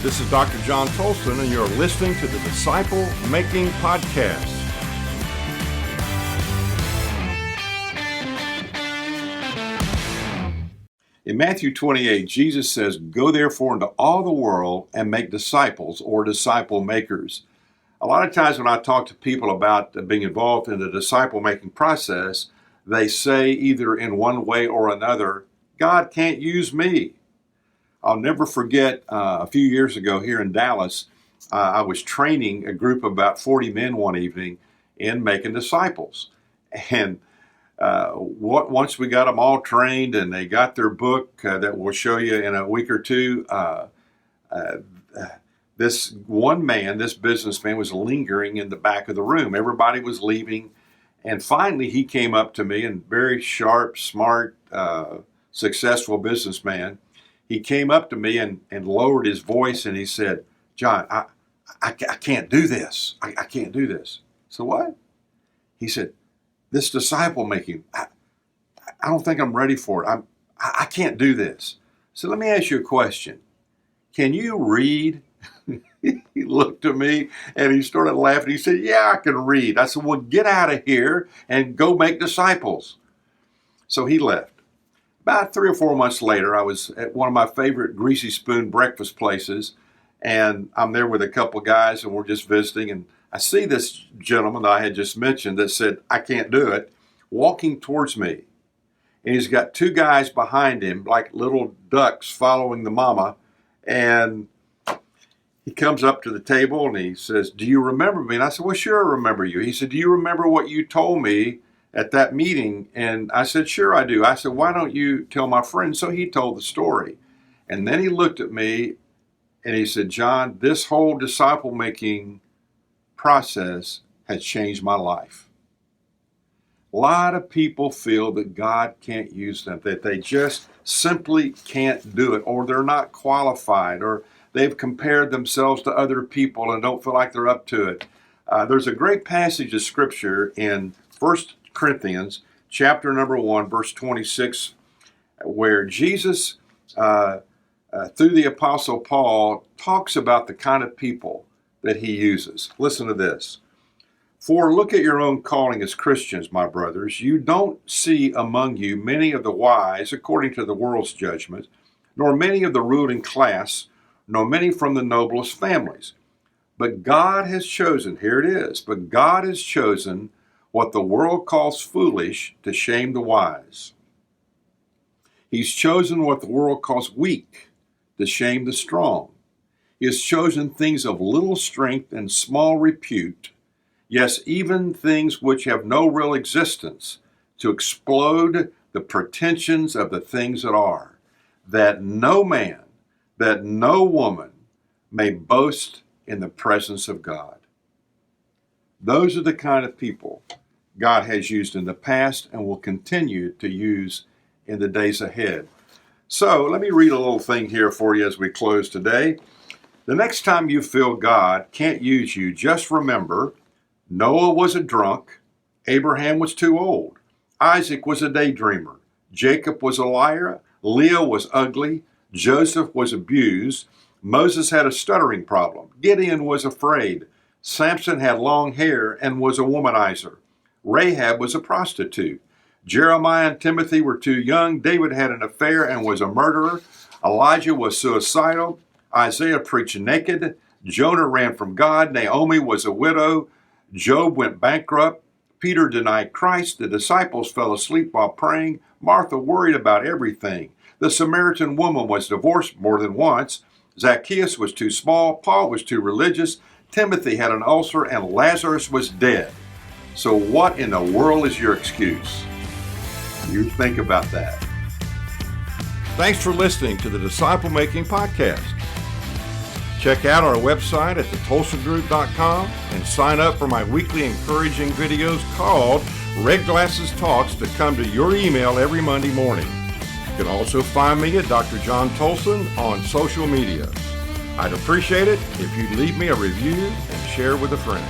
This is Dr. John Tolson, and you're listening to the Disciple Making Podcast. In Matthew 28, Jesus says, "Go therefore into all the world and make disciples," or disciple makers. A lot of times when I talk to people about being involved in the disciple-making process, they say either in one way or another, "God can't use me." I'll never forget a few years ago here in Dallas, I was training a group of about 40 men one evening in making disciples. And once we got them all trained and they got their book that we'll show you in a week or two, this one man, this businessman, was lingering in the back of the room. Everybody was leaving. And finally, he came up to me, and very sharp, smart, successful businessman. He came up to me and lowered his voice, and he said, "John, I can't do this. I can't do this." So what? He said, "This disciple making, I don't think I'm ready for it. I can't do this." So let me ask you a question. Can you read? He looked at me and he started laughing. He said, "Yeah, I can read." I said, "Well, get out of here and go make disciples." So he left. About 3 or 4 months later, I was at one of my favorite Greasy Spoon breakfast places, and I'm there with a couple guys, and we're just visiting, and I see this gentleman that I had just mentioned that said, "I can't do it," walking towards me. And he's got 2 guys behind him, like little ducks following the mama, and he comes up to the table and he says, "Do you remember me?" And I said, "Well, sure, I remember you." He said, "Do you remember what you told me at that meeting?" And I said, "Sure, I do." I said, "Why don't you tell my friend?" So he told the story. And then he looked at me and he said, "John, this whole disciple making process has changed my life." A lot of people feel that God can't use them, that they just simply can't do it, or they're not qualified, or they've compared themselves to other people and don't feel like they're up to it. There's a great passage of scripture in 1 Corinthians chapter number 1, verse 26, where Jesus, through the Apostle Paul, talks about the kind of people that he uses. Listen to this. "For look at your own calling as Christians, my brothers. You don't see among you many of the wise according to the world's judgment, nor many of the ruling class, nor many from the noblest families. But God has chosen," here it is, "but God has chosen what the world calls foolish to shame the wise. He's chosen what the world calls weak to shame the strong. He has chosen things of little strength and small repute, yes, even things which have no real existence, to explode the pretensions of the things that are, that no man, that no woman may boast in the presence of God." Those are the kind of people God has used in the past and will continue to use in the days ahead. So let me read a little thing here for you as we close today. The next time you feel God can't use you, just remember, Noah was a drunk, Abraham was too old, Isaac was a daydreamer, Jacob was a liar, Leah was ugly, Joseph was abused, Moses had a stuttering problem, Gideon was afraid, Samson had long hair and was a womanizer, Rahab was a prostitute, Jeremiah and Timothy were too young, David had an affair and was a murderer, Elijah was suicidal, Isaiah preached naked, Jonah ran from God, Naomi was a widow, Job went bankrupt, Peter denied Christ, the disciples fell asleep while praying, Martha worried about everything, the Samaritan woman was divorced more than once, Zacchaeus was too small, Paul was too religious, Timothy had an ulcer, and Lazarus was dead. So what in the world is your excuse? You think about that. Thanks for listening to the Disciple Making Podcast. Check out our website at thetolsongroup.com and sign up for my weekly encouraging videos called Red Glasses Talks to come to your email every Monday morning. You can also find me at Dr. John Tolson on social media. I'd appreciate it if you'd leave me a review and share with a friend.